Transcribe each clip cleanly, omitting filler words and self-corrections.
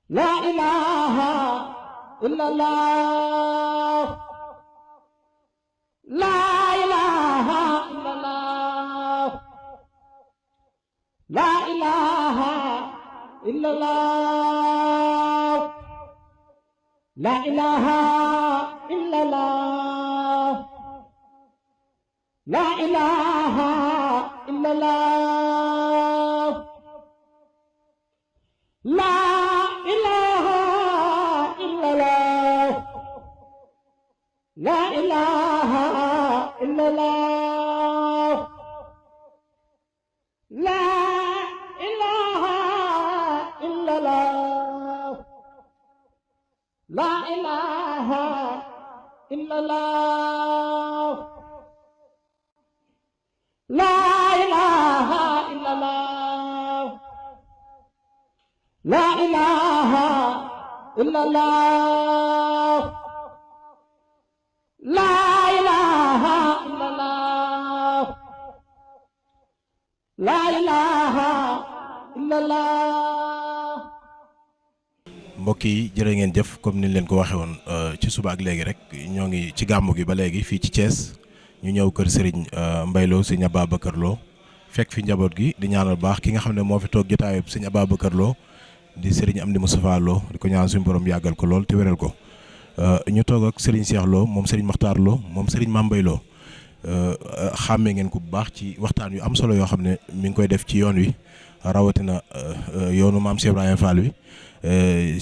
لا إله إلا الله لا إله إلا الله لا إله إلا الله لا إله إلا الله لا إله إلا الله لا إله إلا الله لا إله إلا الله لا إله إلا الله لا إله إلا الله لا إله إلا الله لا إله إلا الله لا إله إلا الله لا إله إلا الله mbokk yi jërë ngeen jëf comme niñ leen ko waxee woon ci suba ak léegi rek ñoo ngi ci gàmmu gi ba léegi fii ci Thiès ñu ñëw kër Serigne Mbaye Lo Serigne Ababacar Lo fekk fi njaboot gi di ñaanal baax ki nga xam ne moo fi toog jotaayub Serigne Ababacar Lo di Serigne Amdi Moustapha Lo di ko ñaan suñu borom yàggal ko lool te wéral ko ñu toog ak Serigne Cheikh Lo moom Serigne Makhtar Lo moom Serigne Mame Mbaye Lo xàmmee ngeen ko bu baax ci waxtaan yu am solo yoo xam ne mi ngi koy def ci yoon wi rawatina yoonu maam Cheikh Ibrahima Fall wi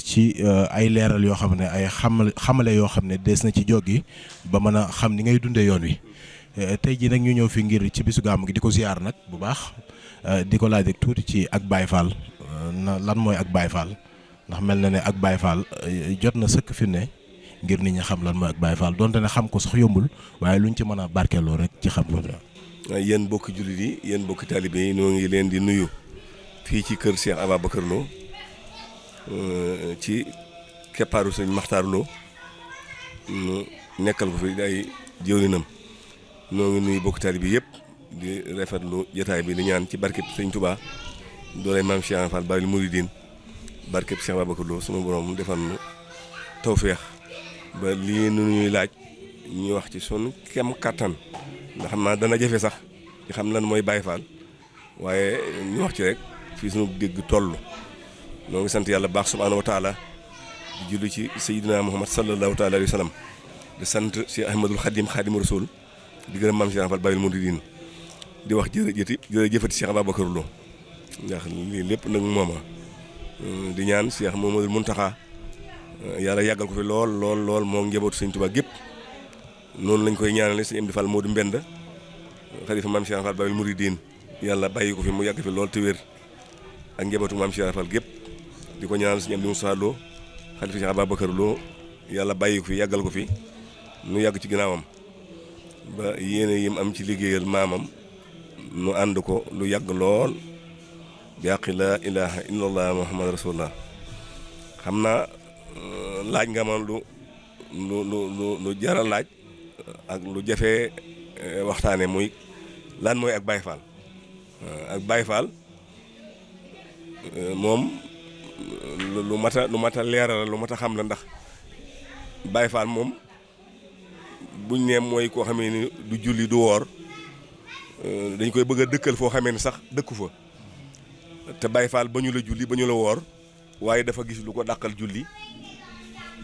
ci ay leeral yoo xam ne ay xamale yoo xam ne des na ci joggi ba mën a xam ni ngay dundee yoon wi tey jii nag ñu ñëw fi ngir ci bisu gàmm gi di ko ziar nag bu baax di ko laaj rek tuuti ci ak Baye Fall na lan mooy ak Baye Fall ndax mel na ne ak Baye Fall jot na sëkk fi ne ngir nit ñi xam lan mooy ak Baye Fall donte ne xam ko sax yombul waaye luñ ci mën a barkeeloo rek ci xam ko. yéen bokki jullit yi yéen bokki taalibe yi ñoo ngi leen di nuyu fii ci kër Cheikh Ababacar Lo ci keppaaru sëñ Makhtar Lo nekkal ko fi ay jëwrinam ñoo ngi nuyu bokki taalibe yëpp di rafetlu jotaay bi di ñaan ci barkeb sëñ Touba doolay maam Cheikh Ibra Fall Babil Mouridine barkeb Cheikh Ababacar Lo sunu borom defal nu tawféex ba lii nu ñuy laaj ñuy wax ci sunu kem kattan nga xam naa dana jafe sax ci xam lan mooy Baye Fall waaye ñu wax ci rek fii sunu dégg toll noo ngi sant yàlla baax subhaanahu wa taala di julli ci Seydina Muhammad sallallahu taala alayhi wa sallam di sant Cheikh Ahmadul Khadim Khadimu Rasul di gërëm maam Cheikh Ibra Fall Babil Mouridine di wax jërëjëfati Cheikh Ababacar Lo ndax lii lépp nag mooma di ñaan Cheikh Mouhamadoul Mountakha yàlla yàggal ko fi lool moo njabootu sëñ Tuubaa gépp noonu lañ koy ñaanale sëñ Amdi Fall Modou Mbend xalifa maam Cheikh Ibra Fall Babil Mouridine yàlla bàyyi ko fi mu yàgg fi lool te wér ak njabootu maam Cheikh Ibra Fall gépp di ko ñaanal sëñ Amdi Moustapha Lo xalifa Cheikh Ababacar Lo yàlla bàyyi ko fi yàggal ko fi nu yàgg ci ginnaawam ba yéene yim am ci liggéeyal maamam nu ànd ko lu yàgg lool bi àqi laa ilaha illallah muhammad rasulullah xam naa laaj nga ma lu jara laaj ak lu jafe waxtaane muy lan mooy ak Baye Fall ak Baye Fall moom lu mat a leeral lu mat a xam la ndax Baye Fall moom buñ ne mooy koo xamee ni du julli du woor dañ koy bëgg a dëkkal foo xamee ni sax dëkku fa te Baye Fall ba ñu la julli ba ñu la woor waaye dafa gis lu ko dàqal julli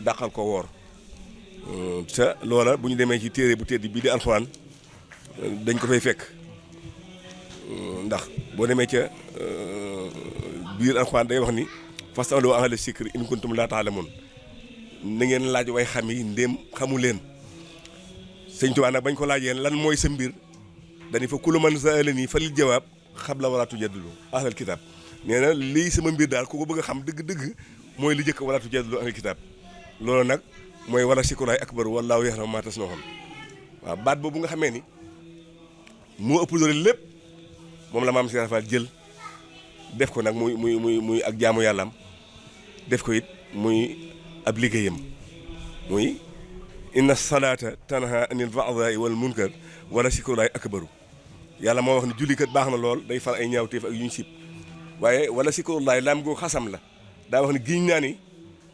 dàqal ko woor te loola bu ñu demee ci téere bu tedd bii di alxuraan dañ ko fay fekk ndax boo demee ca biir alxuraan day wax ni fasalu ahla zikri in kuntum laa ta'lamuun na ngeen laaj way xam yi ndéem xamu leen sëñ Tuubaa nag bañ ko laajee lan mooy sa mbir dañu fa kullu man sa'alanii falil jawaab xabla wala tujadilu ahlal kitaab nee na lii sama mbir daal ku ko bëgg a xam dëgg-dëgg mooy li jëkk wala tujadilu ahlal kitaab loolu nag mooy wala sikuraay akbar wallaahu ya'lamu maa tasna'uun waaw baat boobu nga xamee ni moo ëpp doole lépp moom la maam Cheikh Ibra Fall jël def ko nag muy ak jaamu yàllaam def ko it muy ab liggéeyam muy inna salaata tanha anil fahsaa'i wal munkar wala sikuraay akbaru yàlla moo wax ne jullikat baax na lool day far ay ñaawteef ak yu ñu sib waaye wala sikuraay laam goo xasam la daa wax ne giñ naa ni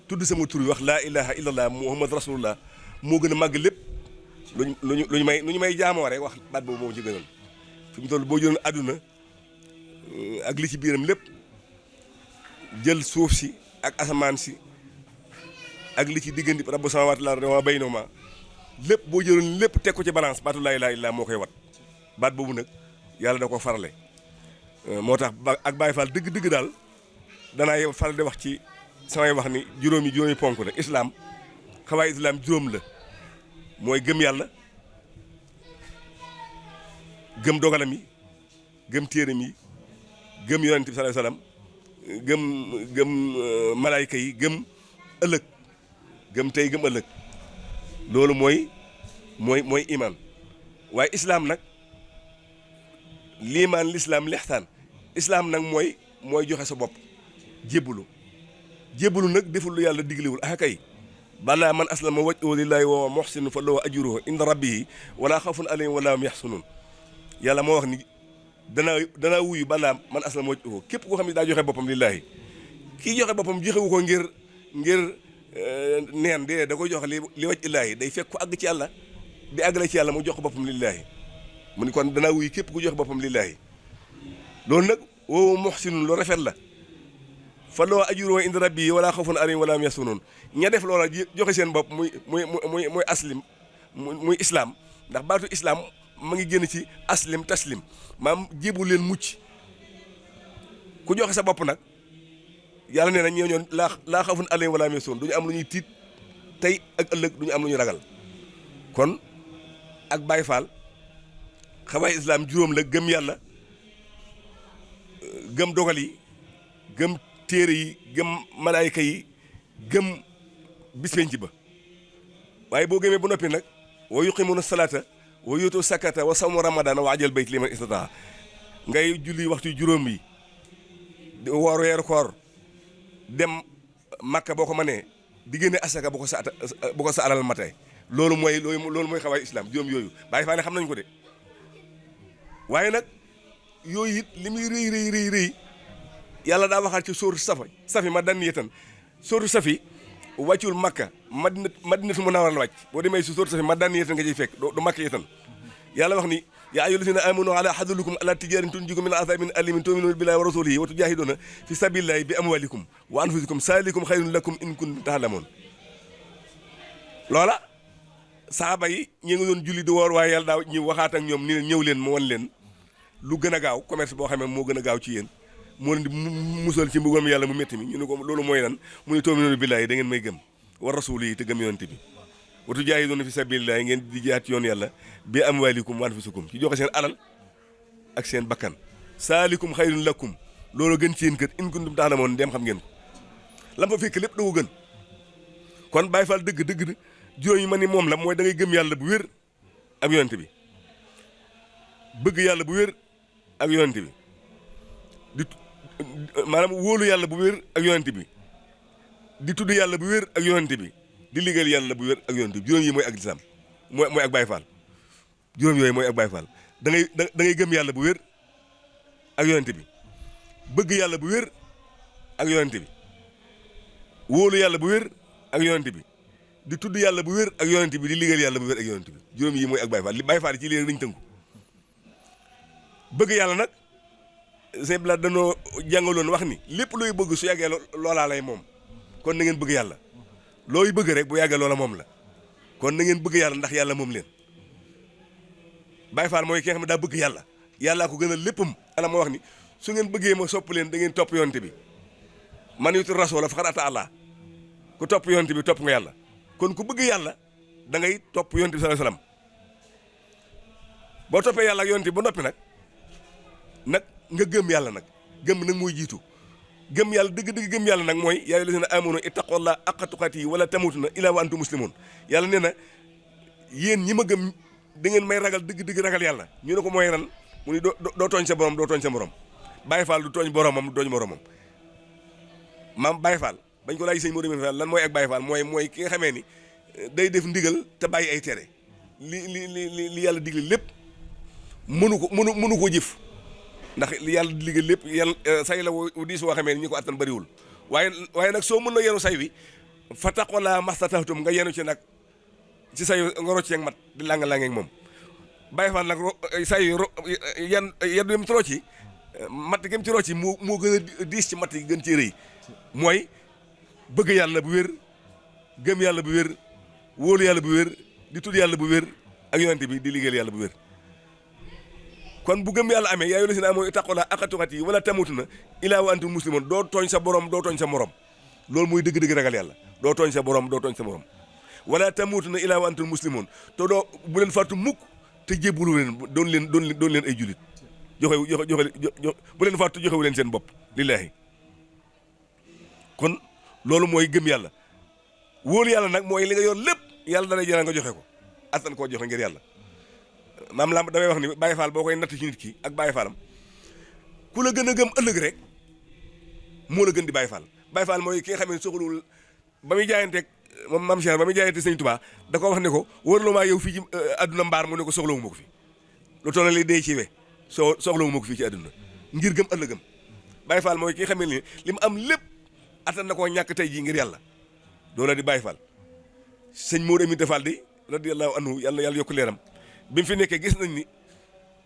tudd sama tur yi wax laa ilaha illallah muhammad rasulullah moo gën a màgg lépp lu ñu may jaamoo rek wax baat boobu moo ci gënal fi mu toll boo jëloon àdduna ak li ci biiram lépp jël suuf si ak asamaan si ak li ci diggante rabbu samaawaati wal ardi wa maa baynahumaa lépp boo jëloon lépp teg ko ci balance baatu laa ilaaha illallaah moo koy wat baat boobu nag yàlla da ko farale moo tax ak Baay Faal dëgg-dëgg daal danaa faral di wax ci samay wax ni juróomi ponk la islaam xawaay islaam juróom la mooy gëm yàlla gëm dogalam yi gëm téeram yi gëm yonent bi sallallaahu alayhi wa sallam gëm malaayka yi gëm ëllëg gëm tey gëm ëllëg loolu mooy iman waaye islaam nag liimaan lislaam lixsaan islaam nag mooy joxe sa bopp jébbalu nag deful lu yàlla diglewul ah kay balaa man aslama wajhahu lillaahi wa huwa muhsinun fa lahu ajruhu inda rabbihi wala xawfun alayhim wala hum yaxzanun yàlla moo wax ni danaa wuyu balaa man aslama wajhahu képp koo xam ne daa joxe boppam lillaahi kii joxe boppam joxewu ko ngir neen de da koy joxe li waj illaahi day fekk ku àgg ci yàlla di àggale ci yàlla mu jox ko boppam lillaahi mu ni kon danaa wuyu képp ku joxe boppam lillaahi loolu nag woowu muhsinun lu rafet la fa loo ajruhu inda rabbi wala xawfun alayhim wala hum yaxzanun ña def loola joxe seen bopp muy aslim muy islaam ndax baatu islaam ma ngi génn ci aslim taslim maam jébu leen mucc ku joxe sa bopp nag yàlla nee na ñoo laa xawfun alayhim wala hum yaxzanun duñu am lu ñuy tiit tey ak ëllëg duñu am lu ñuy ragal kon ak Baay Faal xawaay islaam juróom la gëm yàlla gëm dogal yi gëm téere yi gëm malaayka yi gëm bis penc ba waaye boo gëmee ba noppi nag wa yuqimuuna salaata wa yuutu sakata wa sawmu ramadaan wa ajal bayt liman istataa ngay julli waxtu juróom yi di woor weeru koor dem makka boo ko mënee di génne asaka bu ko sa alal matee loolu mooy xawaay islam juróom yooyu Baay Faal xam nañ ko de waaye nag yooyu it li muy rëy yàlla daa waxaat ci sóoru safi ma dan yetan sóoru safi wàccul makka madinatu munawwara la wàcc boo demee si sóoru safi ma dan yetan nga ciy fekk du makka yetan yàlla wax ni yaa ayyuhal lazina amanu ala hadullukum ala tijaaratin tunjiikum min azabin alimin tu'minuuna billahi wa rasulihi wa tujaahiduuna fi sabilillahi bi amwalikum wa anfusikum saalikum xayrun lakum in kuntum ta'lamuun loola saaba yi ñi ngi doon julli di woor waaye yàlla daaw ñi waxaat ak ñoom ni leen ñëw leen mu wan leen lu gën a gaaw commerce boo xamee moo gën a gaaw ci yéen moo leen di musal ci mbugal yàlla mu métti mi ñu ne ko loolu mooy lan mu ne tu'minuuna billaahi da ngeen may gëm wa rasuulihi te gëm yonent bi wa tujaahiduuna fi sabiilillaahi ngeen di jihaat yoon yàlla bi amwaalikum wa anfusikum ci joxe seen alal ak seen bakkan saalikum xayrun lakum loolu gën ci yéen kër in kuntum ta'lamuun dem xam ngeen ko lam fa fekk lépp da ko gën kon Baay Faal dëgg juróom yi ma ni moom la mooy da ngay gëm yàlla bu wér ak yonent bi bëgg yàlla bu wér ak yonent bi di maanaam wóolu yàlla bu wér ak yonent bi di tudd yàlla bu wér ak yonent bi di liggéeyal yàlla bu wér ak yonent bi juróom yi mooy ak lislaam mooy ak Baay Faal juróom yooyu mooy ak Baay Faal da ngay gëm yàlla bu wér ak yonent bi bëgg yàlla bu wér ak yonent bi wóolu yàlla bu wér ak yonent bi di tudd yàlla bu wér ak yonent bi di liggéeyal yàlla bu wér ak yonent bi juróom yi mooy ak Baay Faal li Baay Faal ci léegi dañu tënku bëgg yàlla nag sëñ Bala danoo jàngaloon wax ni lépp looy bëgg su yàggee loolaa lay moom kon na ngeen bëgg yàlla looy bëgg rek bu yàggee loola moom la kon na ngeen bëgg yàlla ndax yàlla moom leen Baay Faal mooy ki nga xam ne daa bëgg yàlla yàllaa ko gën a léppam ala moo wax ni su ngeen bëggee ma sopp leen da ngeen topp yonent bi man yuti rasuula faqad ataa Allah ku topp yonent bi topp nga yàlla kon ku bëgg yàlla da ngay topp yonent bi sallallahu alayhi wasallam boo toppee yàlla ak yonent bi ba noppi nag nga gëm yàlla nag gëm nag mooy jiitu gëm yàlla dëgg gëm yàlla nag mooy yaa ayyuhallazina aamanu ittaqullaha haqqa tuqaatihi wala tamuutunna illaa wa antum muslimuun yàlla nee na yéen ñi ma gëm da ngeen may ragal dëgg ragal yàlla ñu ne ko mooy ran mu ni doo tooñ sa borom doo tooñ sa morom Baay Faal du tooñ boromam du tooñ moromam maam Baay Faal bañ ko laaj sëñ Modou Fall lan mooy ak Baay Faal mooy ki nga xamee ni day def ndigal te bàyyi ay tere li yàlla digle lépp mënu ko jëf ndax li yàlla digle lépp yàlla say la wu diis woo xamee ni ñi ko attan bëriwul waaye nag soo mën na yenu say wi fa taqoolaa mastatahtum nga yenu ci nag ci say nga rocc ak mat di lang-langeeg moom Baay Faal nag say yan yem ci rocc matt gëm ci rocc moo gën a diis ci matt yi gën ci rëy mooy bëgg yàlla bu wér gëm yàlla bu wér wóolu yàlla bu wér di tudd yàlla bu wér ak yonent bi di liggéeyal yàlla bu wér kon bu gëm yàlla amee yaa ayyuhal lazina aamanu ittaqullaaha haqqa tuqaatihi wa laa tamuutunna illaa wa antum muslimuun doo tooñ sa borom doo tooñ sa morom loolu muy dëgg-dëgg ragal yàlla doo tooñ sa borom doo tooñ sa morom wala tamuutunna illaa wa antum muslimuun te doo bu leen fàttu mukk te jébbalu leen doon leen ay julit joxe bu leen fàttu joxewu leen seen bopp lillaahi kon loolu mooy gëm yàlla wóolu yàlla nag mooy li nga yor lépp yàlla dana jël nga joxe ko attan koo joxe ngir yàlla maam lamb damay wax ni Baye Fall boo koy natt ci nit ki ak Baye Fallam ku la gën a gëm ëllëg rek moo la gën di Baye Fall Baye Fall mooy ki nga xam ne soxlawul ba muy jaayanteeg moom maam Cheikh ba muy jaayante Sëñ Tuubaa da ko wax ne ko wóorloo maa yow fii ci àdduna mbaar mu ne ko soxlawu ma ko fi lu toll li dee ci we soxlawu ma ko fii ci àdduna ngir gëm ëllëgëm Baye Fall mooy ki nga xam ne li mu am lépp attan na koo ñàkk tey jii ngir yàlla doo la di Baye Fall sëñ Modou Aminta Fall di radiyallahu anhu yàlla yokk leeram bi mu fi nekkee gis nañ ni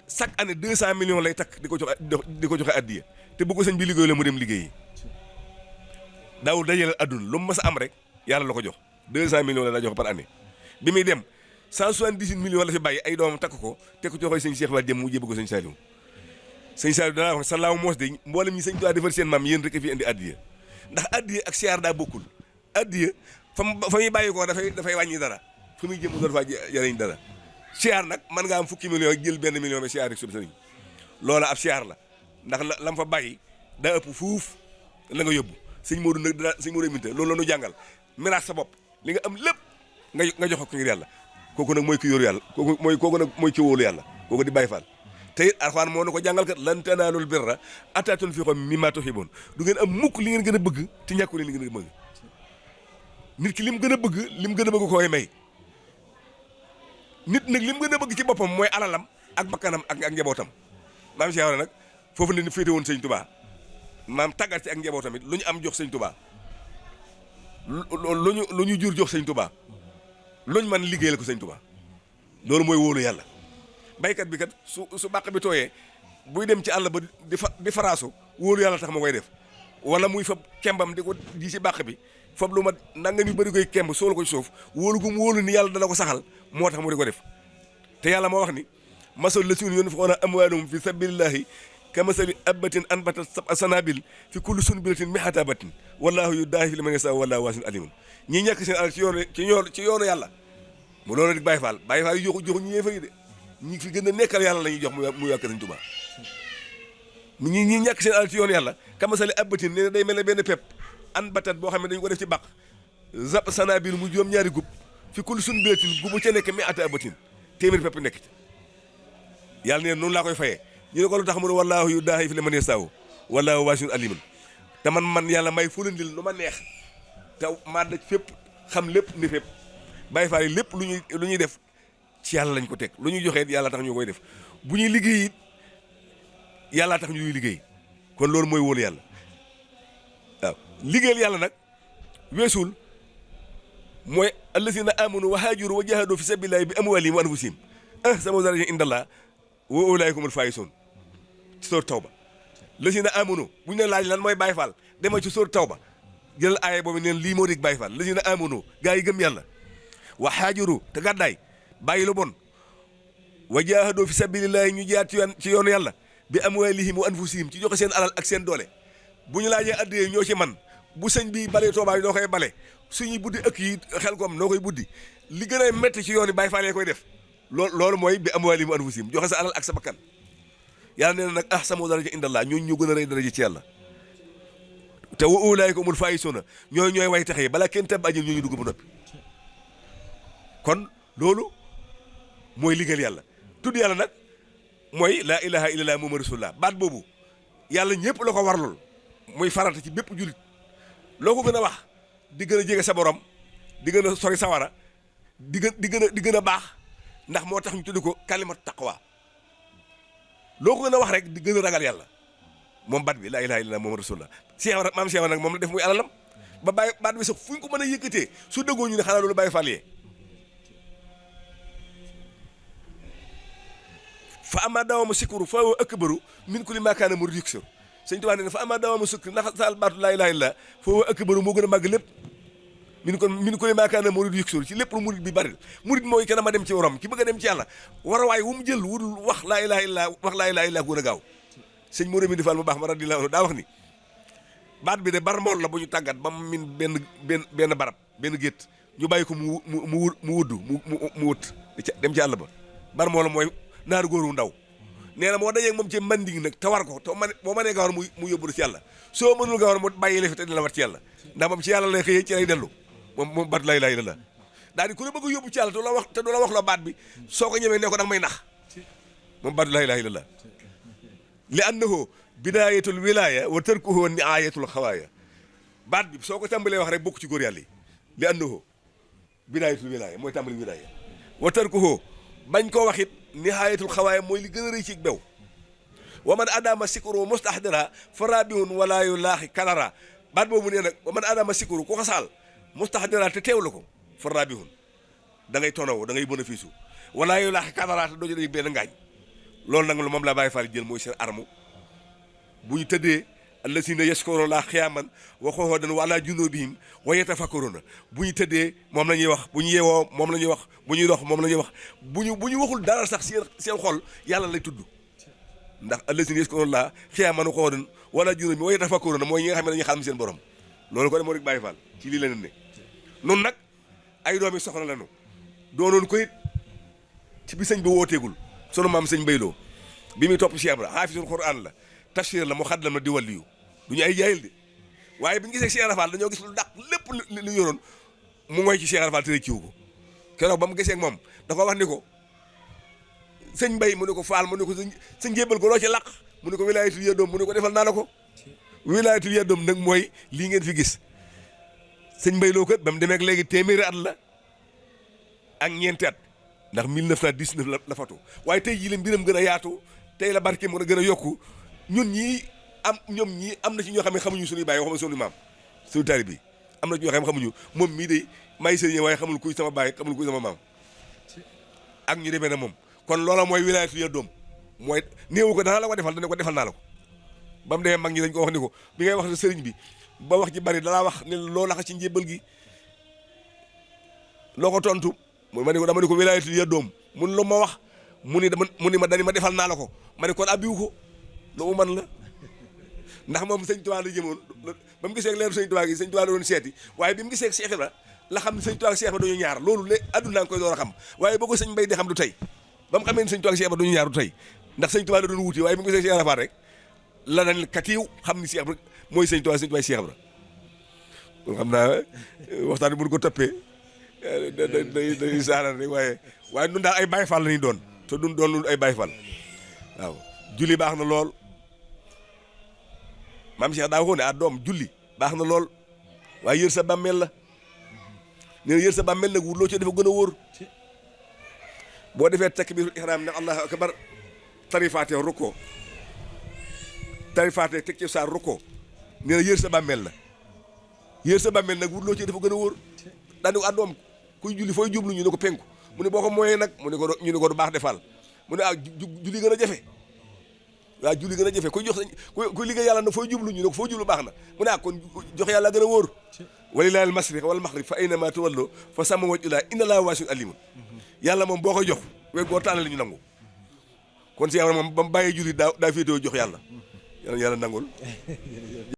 chaque année 200 millions lay takk di ko joxe addiya te bu ko sëñ bi liggéey la mu dem liggéeyi daawul dajale adduna lu mu mës a am rek yàlla la ko jox 200 millions la daa jox par année bi muy dem 178 millions la fi bàyyi ay doomam takk ko te ko joxoy sëñ Cheikh Fall jëm mu jébba ko sëñ Saliou danaa wax sa laaw moos de mboolem ñi sëñ Tuubaa defar seen maam yéen rek a fi indi addiya ndax addiya ak siyaar daa bokkul addiya fa muy bàyyi ko dafay wàññi dara fa muy jëm mu doon faa jariñ dara siyaar nag mën nga am fukki million ak jël benn million ba siyaar rek sub sëriñ loola ab siyaar la ndax lam fa bàyyi daa ëpp fuuf la nga yóbbu sëñ Modou nag sëñ Modou Aminta loolu la ñu jàngal miraas sa bopp li nga am lépp nga jox ko ngir yàlla kooku nag mooy ki yóoru yàlla kooku nag mooy ki wóolu yàlla kooku di Baye Fall te it Alxuraan moo na ko jàngal kat lan tanaalul birra hattaa tunfiqu mimmaa tuhibbuun du ngeen am mukk li ngeen gën a bëgg te ñàkku leen li ngeen bëgg nit ki lim gën a bëgg koy may nit nag lim gën a bëgg ci boppam mooy alalam ak bakkanam ak njabootam maam Cheikh nag foofu la ñu féete woon sëñ Touba maam tàggat ci ak njabootam it lu ñu am jox sëñ Touba lu ñu jur jox sëñ Touba luñ man liggéeyal ko sëñ Touba loolu mooy wóolu yàlla baykat bi kat su bàq bi tooyee buy dem ci àll ba di faraasu wóolu yàlla tax ma koy def wala muy fab kembam di ko ji ci bàq bi fab lu ma nanga ñu bëri koy kemb soolu ko ci suuf wóolu gu mu wóolu ni yàlla dana ko saxal moo tax mu di ko def te yàlla moo wax ni masal la siun yunfiquuna amwaalahum fi sabilillahi ka masali abbatin anbatat sab'a sanabil fi kulli sunbulatin mi'ata habatin wallahu yudaa'ifu liman yashaa wallahu waasi'un aliim ñi ñàkk seen alal ci yoonu yàlla mu loolu di Baye Fall yi joxu ñu yéefar yi de ñi fi gën a nekkal yàlla la ñuy jox mu yàkk Sëñ Tuubaa ñi ñàkk seen alal ci yoonu yàlla ka masali abbatin nee na day mel ne benn pepp anbatat boo xam ne dañu ko def ci bàq sab'a sanabil mu juróom ñaari gub fi kulli sunbulatin gubu ca nekk mi'ata habatin téeméeri pepp nekk ci yàlla neen noonu laa koy fayee ñu ne ko lu tax mu ne wallaahu yudaa'ifu liman yashaa wallaahu waasi'un aliim te man yàlla may fulandil lu ma neex te maa daj fépp xam lépp ni fépp Baye Fall yi lépp lu ñuy def ci yàlla lañ ko teg lu ñuy joxee yàlla tax ñu koy def bu ñuy liggéey it yàlla tax ñuy liggéey kon loolu mooy wóolu yàlla waaw liggéeyal yàlla nag weesul mooy allazina amanu wa haajaru wa jahadu fi sabilillahi bi amwalihim wa anfusihim sama daraja indallah wa ulaa'ika humul faa'izuun ci sóor Tawba lazina amanu bu ñu ne laaj lan mooy Baye Fall demal ci sóor Tawba jëlal aaya boobu neen lii moo di Baye Fall lazina amanu gaa yi gëm yàlla wa haajaru te gàddaay bàyyi lu bon wa jahadu fi sabilillahi ñu jaat ci yoonu yàlla bi amwalihim wa anfusihim ci joxe seen alal ak seen doole bu ñu laajee addiyee ñoo ci man bu sëñ bi bale Touba yi noo koy bale suñuy buddi ëkk yi xel koom noo koy buddi li gën a métti ci yoon yi Baye Fall koy def loolu mooy bi amwaalihim wa anfusihim joxe sa alal ak sa bakkan yàlla nee na nag ahsanu daraja indallah ñooñu ñoo gën a rëy daraja ci yàlla te wa ulaa'ika humul faa'izuuna ñooy way taxe balaa kenn tab àjjana ñooñu dugg ba noppi kon loolu mooy liggéeyal yàlla tudd yàlla nag mooy laa ilaha illallah muhammadu rasulullah baat boobu yàlla ñëpp la ko warlul muy farata ci bépp julit loo ko gën a wax di gën a jege sa borom di gën a sori sawara di gën a baax ndax moo tax ñu tudd ko kalimatu taqwa loo ko gën a wax rek di gën a ragal yàlla moom bat bi laa ilaha illallah muhammadu rasulullah maam Cheikh nag moom la def muy alalam ba bàyyi baat bi sax fu ñu ko mën a yëkkatee su dëggoo ñu ne xanaa loolu bàyyi fàll yee fa ama dawama sikru fa wa akbaru min kulli ma kaana murid yuksir sëñ Tuubaa nee na fa ama dawama sikru ndax saal baatu laa ilaaha illallaah fa wa akbaru moo gën a màgg lépp min kulli ma kaana murid yuksir ci lépp lu murid bi bari murid mooy kenn ma dem ci waram ki bëgg a dem ci yàlla war a waay wu mu jël wudul wax laa ilaaha illallaah wax laa ilaaha illallaah gën a gaaw sëñ Mourou Midi Fall mu baax ma radiyallaahu anhu daa wax ni baat bi de barmool la bu ñu tàggat ba mu min benn barab benn gétt ñu bàyyi ko mu wudd mu wut dem ci àll ba barmool mooy naaru góoru ndaw nee na moo dajee moom ci manding nag te war ko te boo mënee gawar mu yóbbu ci yàlla soo mënul gawar mu bàyyi la fi te dina la war ci yàlla ndax moom ci yàlla lay xëyee ci lay dellu moom baat laa ilaaha illallaah daal di ku la bëgg a yóbbu ci yàlla te du la wax la baat bi soo ko ñemee ne ko danga may nax moom baat laa ilaaha illallaah li annahu bidaayatul wilaaya wa tarkuhu niaayatul xawaaya baat bi soo ko tàmbalee wax rek bokk ci góor yàlla yi li annahu bidaayatul wilaaya mooy tàmbali wilaaya wa tarkuhu bañ koo wax it nihaayatul xawaaya mooy li gën a rëy ci bew wa man adama sikru mustahdira fa rabihun wala yu laaxi kalara baat boobu nee nag wa man adama sikru ku xasaal mustahdira te teewlu ko fa rabihun da ngay tonaw da ngay bénéfice wala yu laaxi kalara te doo jëlee benn ngaañ loolu nag moom la Baye Fall jël mooy seen arme bu ñu tëddee allasina yashkuruna laa xiyaaman wa qu'uudan wa alaa junuubihim wa yatafakkaruuna bu ñu tëddee moom la ñuy wax bu ñu yeewoo moom la ñuy wax bu ñuy dox moom la ñuy wax bu ñu waxul dara sax seen xol yàlla lay tudd ndax allasina yashkuruna laa xiyaaman wa qu'uudan wa alaa junuubihim wa yatafakkaruuna mooy ñi nga xam ne dañuy xam seen borom loolu ko de moo rek Baye Fall ci lii la ne noonu nag ay doomi soxla lañu doonoon ko it ci bi sëñ ba wooteegul sunu maam sëñ Mbayloo bi muy topp Cheikh Ibra xaafisul Qur'aan la tafsir la mu xaddam la di wàlliyu du ñu ay jaayil de waaye bi ñu gisee Cheikh Ibra Fall dañoo gis lu dàq lépp lu yoroon mu ngoy ci Cheikh Ibra Fall te ciw ko keroog ba mu gisee ak moom da ko wax ni ko sëñ Mbay mu ne ko Fall mu ne ko sa njébal ko loo ci làq mu ne ko wilaayatul yaddoom mu ne ko defal naa la ko wilaayatul yaddoom nag mooy lii ngeen fi gis sëñ Mbayloo kat ba mu demee ak léegi téeméeri at la ak ñeenti at ndax 1919 la fatu waaye tey jii la mbiram gën a yaatu tey la barkeem gën a yokku ñun ñii am na ci ñoo xam ne xamuñu suñuy baay waxuma suñu maam suñu taari bi am na ci ñoo xam ne xamuñu moom mii de may sëriñ waaye xamul kuy sama baay xamul kuy sama maam ak ñu demee na moom kon loola mooy wilaayatu ya doom mooy néewu ko dana la ko defal dana ko defal naa la ko ba mu demee mag ñi dañ ko wax ni ko bi ngay wax ne sëriñ bi ba wax ji bari dalaa wax ne loo laxa ci njébbal gi loo ko tontu mu ma ne ko dama ne ko wilaayatu ya doom mun lu ma wax mu ni ma dani ma defal naa la ko ma ne kon abbiwu ko lu mu man la ndax moom sëñ Tuubaa la jëmoon ba mu gisee leeru sëñ Tuubaa gi sëñ Tuubaa la doon seeti waaye bi mu gisee Cheikh Ibra la xam ne sëñ Tuubaa ak Cheikh Ibra duñu ñaar loolu lé adduna nga koy door a xam waaye boo ko sëñ Mbay di xam du tey ba mu xamee ne sëñ Tuubaa ak Cheikh Ibra duñu ñaar du tey ndax sëñ Tuubaa la doon wuti waaye bi mu gisee Cheikh Ibra Faal rek la nañ katiiw xam ni Cheikh Ibra mooy sëñ Tuubaa Cheikh Ibra kon xam naa waxtaan bi bu ko toppee day saaran rek waaye nun daal ay Baay Faal la ñuy doon te duñ doon ay Baay Faal waaw julli baax na lool maam Cheikh daa ko ne doom julli baax na lool waaye yër sa bàmmeel la nee na yër sa bàmmeel nag wut loo ci dafa gën a wóor boo defee takbiratul ihram ne allahu akbar tarifaate rukkoo tarifaate teg ci saa rukkoo nee na yër sa bàmmeel la yër sa bàmmeel nag wut loo ci dafa gën a wóor daane ko doom kuy julli fooy jublu ñu ne ko penku mu ne boo ko mooyee nag ñu ne ko du baax defal mu ne julli gën a jafe waaw julli gën a jafe kuy jox kuy liggéey yàlla nag fooy jublu ñu ne ko foo jublu baax na mu ne kon jox yàlla gën a wóor walillaahi al-mashriq wal maghrib fa aynama tuwallu fa samma wajhullaahi inna llaaha waasi'un aliimun yàlla moom boo koy jox wéeg boo tànnale ñu nangu kon si yàlla moom ba mu bàyyee julli daa féetewoo jox yàlla yàlla nangul